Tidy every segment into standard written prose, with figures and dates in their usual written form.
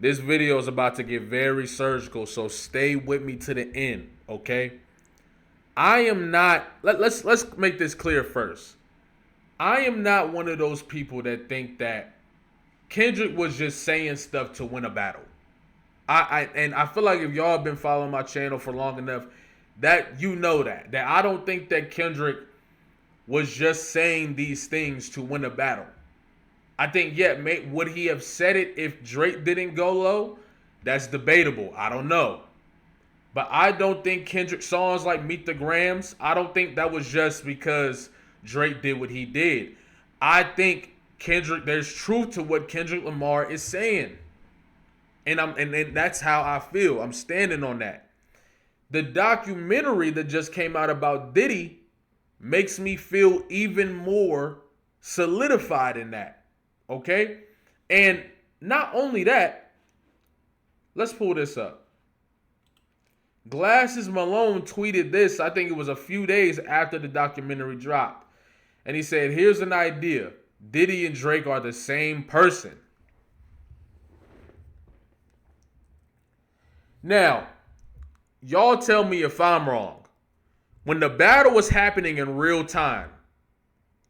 This video is about to get very surgical, so stay with me to the end, okay? I am not. Let's make this clear first. I am not one of those people that think that Kendrick was just saying stuff to win a battle. I feel like if y'all have been following my channel for long enough, that you know that I don't think that Kendrick was just saying these things to win a battle. I think, yeah, would he have said it if Drake didn't go low? That's debatable. I don't know. But I don't think Kendrick songs like Meet the Grams, I don't think that was just because Drake did what he did. I think there's truth to what Kendrick Lamar is saying. And that's how I feel. I'm standing on that. The documentary that just came out about Diddy makes me feel even more solidified in that. Okay? And not only that, let's pull this up. Glasses Malone tweeted this, I think it was a few days after the documentary dropped. And he said, here's an idea. Diddy and Drake are the same person. Now, y'all tell me if I'm wrong. When the battle was happening in real time,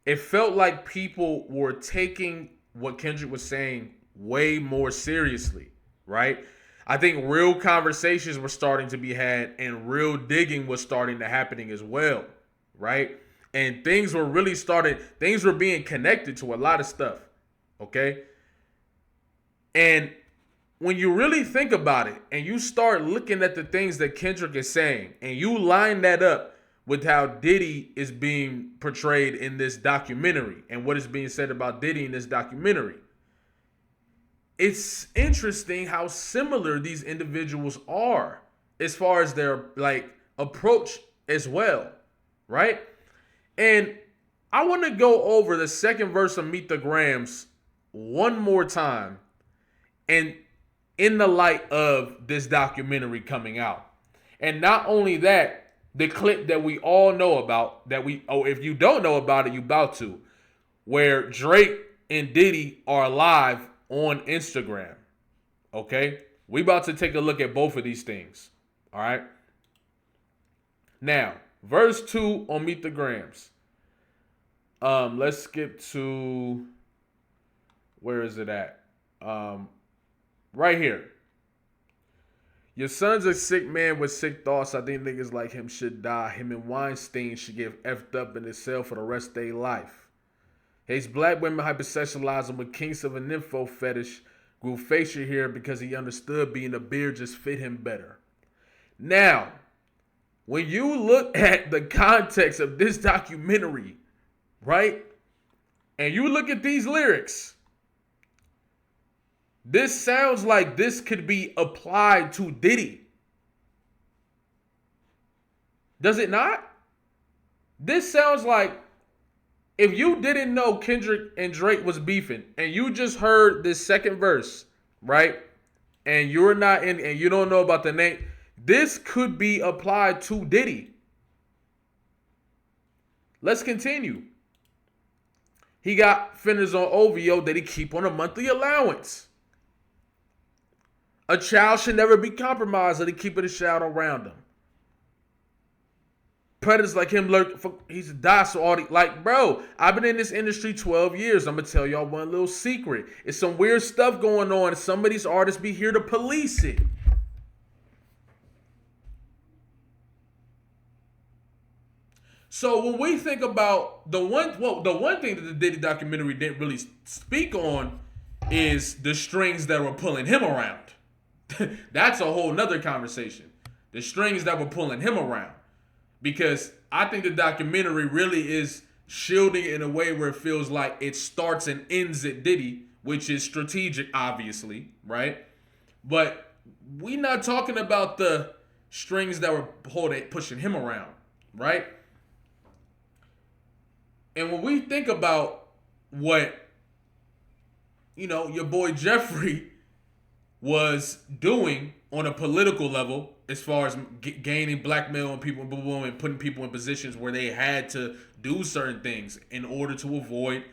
it felt like people were taking what Kendrick was saying way more seriously, right? I think real conversations were starting to be had and real digging was starting to happening as well, right? And things were being connected to a lot of stuff, okay? And when you really think about it and you start looking at the things that Kendrick is saying and you line that up with how Diddy is being portrayed in this documentary and what is being said about Diddy in this documentary, it's interesting how similar these individuals are as far as their approach as well, right? And I want to go over the second verse of Meet the Grams one more time and in the light of this documentary coming out. And not only that, the clip that we all know about, if you don't know about it, you about to, where Drake and Diddy are live on Instagram. Okay? We about to take a look at both of these things. All right? Now, verse 2 on Meet the Grams. Let's skip to, where is it at? Right here. Your son's a sick man with sick thoughts. I think niggas like him should die. Him and Weinstein should get effed up in his cell for the rest of their life. Hates black women, hypersexualize them with kinks of an info fetish. Grew facial hair because he understood being a beard just fit him better. Now, when you look at the context of this documentary, right? And you look at these lyrics, this sounds like this could be applied to Diddy. Does it not? This sounds like if you didn't know Kendrick and Drake was beefing and you just heard this second verse, right? And you're not in and you don't know about the name, this could be applied to Diddy. Let's continue. He got fenders on OVO that he keep on a monthly allowance. A child should never be compromised, so they keep it a child around him. Predators like him lurk. He's a docile. Bro, I've been in this industry 12 years. I'm going to tell y'all one little secret. It's some weird stuff going on. Some of these artists be here to police it. So when we think about the one thing that the Diddy documentary didn't really speak on is the strings that were pulling him around. That's a whole nother conversation. The strings that were pulling him around. Because I think the documentary really is shielding it in a way where it feels like it starts and ends at Diddy, which is strategic, obviously, right? But we not talking about the strings that were pushing him around, right? And when we think about what, your boy Jeffrey was doing on a political level as far as gaining blackmail and people and putting people in positions where they had to do certain things in order to avoid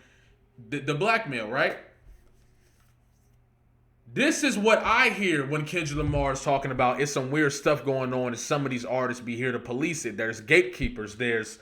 the blackmail, right? This is what I hear when Kendrick Lamar is talking about it's some weird stuff going on and some of these artists be here to police it. There's gatekeepers. There's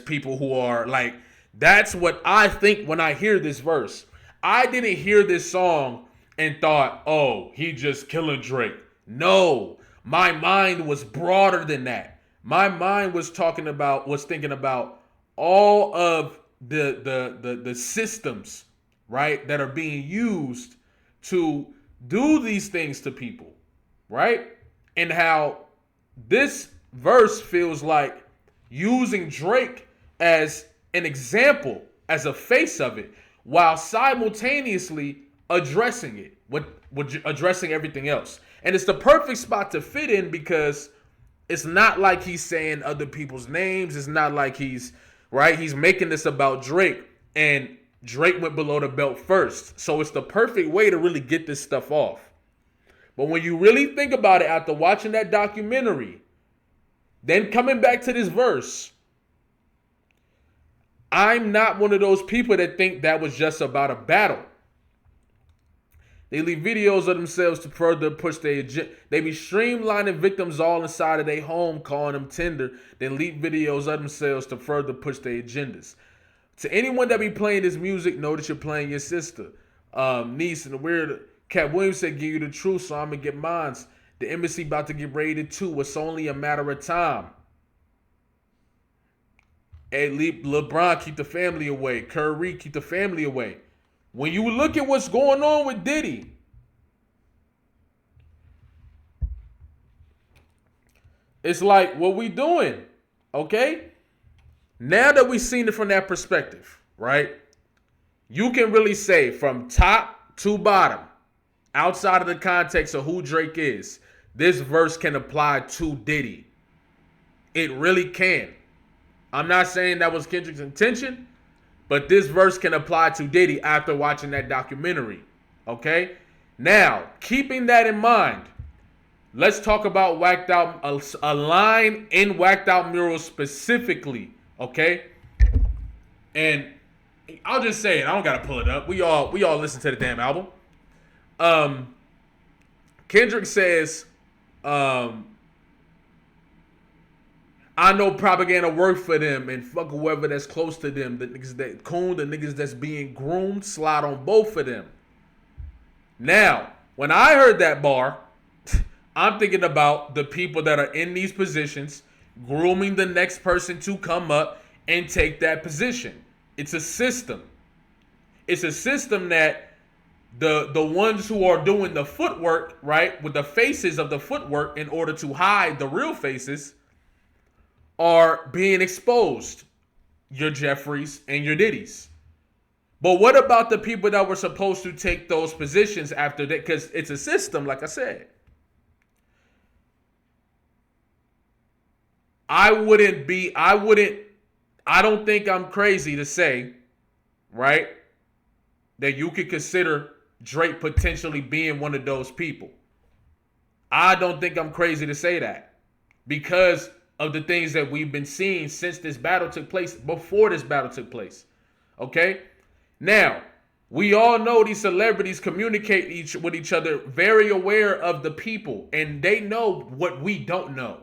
people who are like, that's what I think when I hear this verse. I didn't hear this song and thought, oh, he just killing Drake. No, my mind was broader than that. My mind was thinking about all of the systems, right, that are being used to do these things to people, right? And how this verse feels like using Drake as an example, as a face of it, while simultaneously addressing it, with addressing everything else. And it's the perfect spot to fit in because it's not like he's saying other people's names. It's not like he's making this about Drake. And Drake went below the belt first. So it's the perfect way to really get this stuff off. But when you really think about it after watching that documentary, then coming back to this verse, I'm not one of those people that think that was just about a battle. They leave videos of themselves to further push their agenda. They be streamlining victims all inside of their home, calling them tender, then leave videos of themselves to further push their agendas. To anyone that be playing this music, know that you're playing your sister, niece, and the weird. Cat Williams said, give you the truth, so I'm going to get mines. The embassy about to get raided too. It's only a matter of time. Hey, LeBron, keep the family away. Curry, keep the family away. When you look at what's going on with Diddy, it's like, what we doing? Okay? Now that we've seen it from that perspective, right? You can really say from top to bottom, outside of the context of who Drake is, this verse can apply to Diddy. It really can. I'm not saying that was Kendrick's intention, but this verse can apply to Diddy after watching that documentary. Okay? Now, keeping that in mind, let's talk about Whacked Out, a line in Whacked Out Mural specifically. Okay? And I'll just say it. I don't gotta pull it up. We all listen to the damn album. Kendrick says, I know propaganda work for them and fuck whoever that's close to them. The niggas that coon, the niggas that's being groomed, slide on both of them. Now, when I heard that bar, I'm thinking about the people that are in these positions, grooming the next person to come up and take that position. It's a system. It's a system that the ones who are doing the footwork, right, with the faces of the footwork in order to hide the real faces, are being exposed. Your Jeffries and your Diddys. But what about the people that were supposed to take those positions after that? Because it's a system, like I said. I don't think I'm crazy to say, right, that you could consider Drake potentially being one of those people. I don't think I'm crazy to say that because of the things that we've been seeing since this battle took place, before this battle took place. Okay? Now, we all know these celebrities communicate with each other, very aware of the people, and they know what we don't know.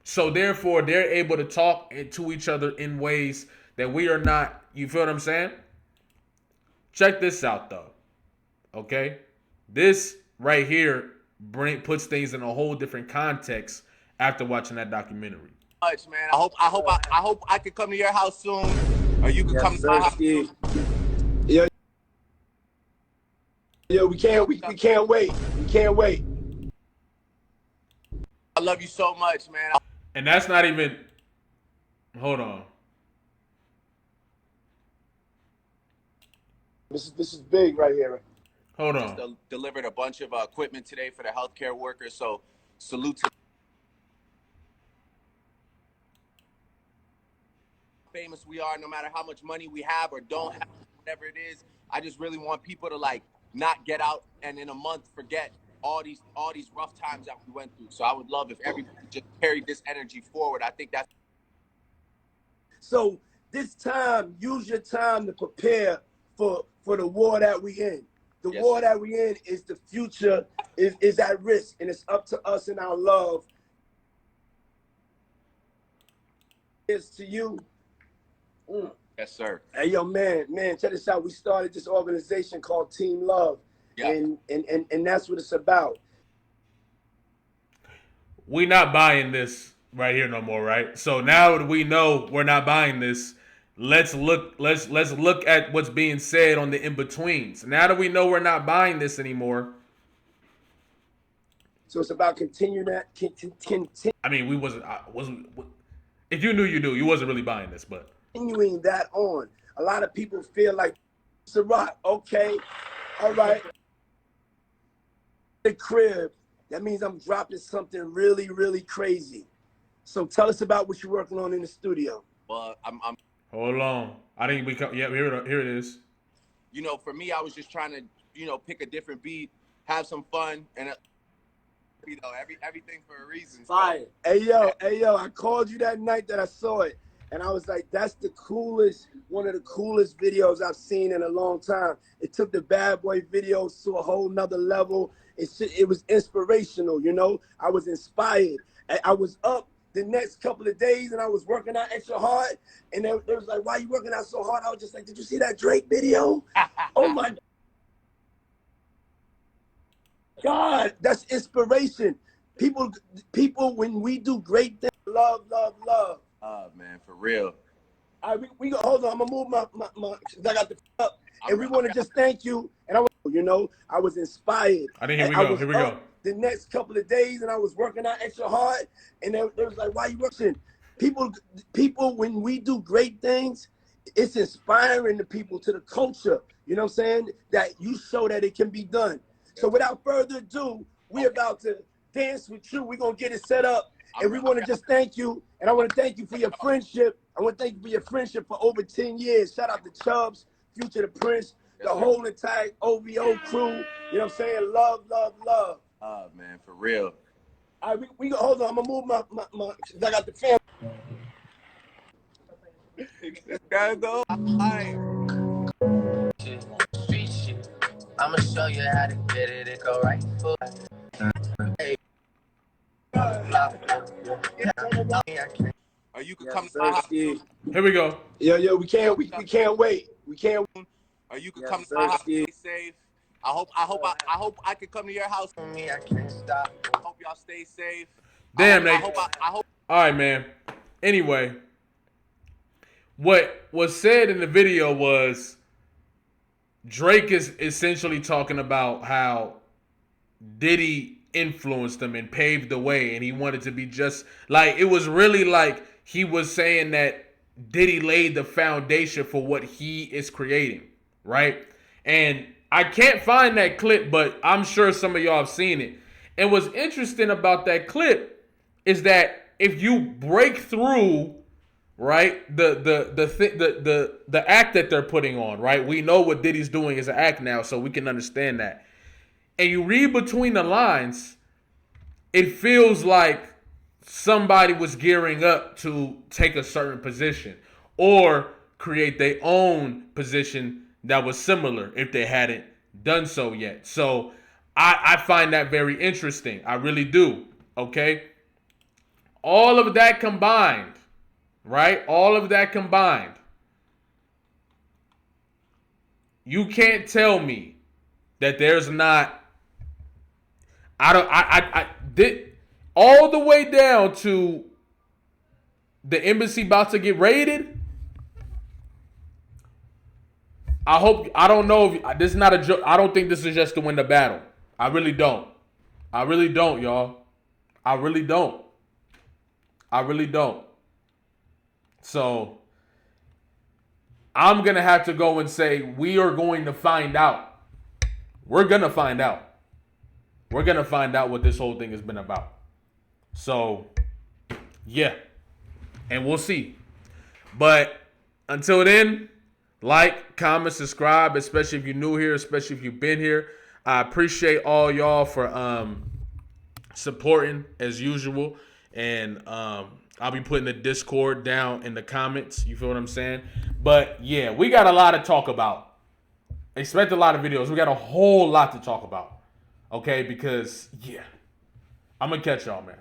So therefore, they're able to talk to each other in ways that we are not. You feel what I'm saying? Check this out, though. Okay? This right here puts things in a whole different context after watching that documentary. Much, man. I hope I could come to your house soon, or you could come to my house soon. Yeah, we can't wait. We can't wait. I love you so much, man. And that's not even. Hold on. This is big right here. Hold on. Just delivered a bunch of equipment today for the healthcare workers. So salute to famous we are, no matter how much money we have or don't have, whatever it is. I just really want people to like not get out and in a month forget all these rough times that we went through. So I would love if everybody just carried this energy forward. I think that's so this time, use your time to prepare for the war that we in. The Yes, war sir. that we in is the future is at risk, and it's up to us and our love. It's to you. Yes, sir. Hey, yo, man, check this out. We started this organization called Team Love, Yeah. and that's what it's about. We not buying this right here no more, right? So now that we know we're not buying this, let's look at what's being said on the in-betweens. Now that we know we're not buying this anymore. So it's about continuing that. I mean, we wasn't. If you knew, you knew. You wasn't really buying this, but Continuing that on. A lot of people feel like it's a rock. Okay, all right. The crib. That means I'm dropping something really, really crazy. So tell us about what you're working on in the studio. Well, I'm hold on. I think we come. Yeah, here it is. you know, for me, I was just trying to, you know, pick a different beat, have some fun, and you know, everything for a reason. Fire. Hey yo, I called you that night that I saw it, and I was like, that's the coolest, one of the coolest videos I've seen in a long time. It took the Bad Boy videos to a whole nother level. It was inspirational, you know. I was inspired. I was up the next couple of days and I was working out extra hard, and they was like, why you working out so hard? I was just like, did you see that Drake video? Oh my God, that's inspiration. People, when we do great things, love. Oh man, for real. All right, we go. Hold on, I'm gonna move my. I got the up, and we want to just thank you. And I was inspired. I think here we go. Here we go. The next couple of days, and I was working out extra hard, and they was like, "Why you working?" People, when we do great things, it's inspiring the people, to the culture. You know what I'm saying? That you show that it can be done. So without further ado, we're about to dance with you. We're gonna get it set up, and we want to just thank you. And I want to thank you for your friendship. I want to thank you for your friendship for over 10 years. Shout out to Chubbs, Future the Prince, the whole entire OVO crew. You know what I'm saying? Love. Oh man, for real. All right, we go. Hold on, I'm gonna move my. I got the family. This guy though. Street shit. I'ma show you how to get it. It go right foot. Hey. Or you could come to my house. Here we go. Yo, we can't wait. We can't. Or you could come to my house. Stay safe. I hope I could come to your house. Me, I can't stop. I hope y'all stay safe. Damn, I Nate. hope. All right, man. Anyway, what was said in the video was Drake is essentially talking about how Diddy influenced him and paved the way, and he wanted to be just like, it was really like he was saying that Diddy laid the foundation for what he is creating, right? And I can't find that clip, but I'm sure some of y'all have seen it. And what's interesting about that clip is that if you break through, right, the act that they're putting on, right? We know what Diddy's doing is an act now, so we can understand that. And you read between the lines, it feels like somebody was gearing up to take a certain position or create their own position that was similar if they hadn't done so yet. So I find that very interesting. I really do. Okay. All of that combined, right? All of that combined. You can't tell me that there's not, I did all the way down to the embassy about to get raided. I don't know if this is not a joke. I don't think this is just to win the battle. I really don't. I really don't, y'all. I really don't. So I'm going to have to go and say we are going to find out. We're going to find out. We're going to find out what this whole thing has been about. So, yeah. And we'll see. But until then, like, comment, subscribe, especially if you're new here, especially if you've been here. I appreciate all y'all for supporting as usual. And I'll be putting the Discord down in the comments. You feel what I'm saying? But yeah, we got a lot to talk about. expect a lot of videos. We got a whole lot to talk about. Okay, because yeah, I'm gonna catch y'all, man.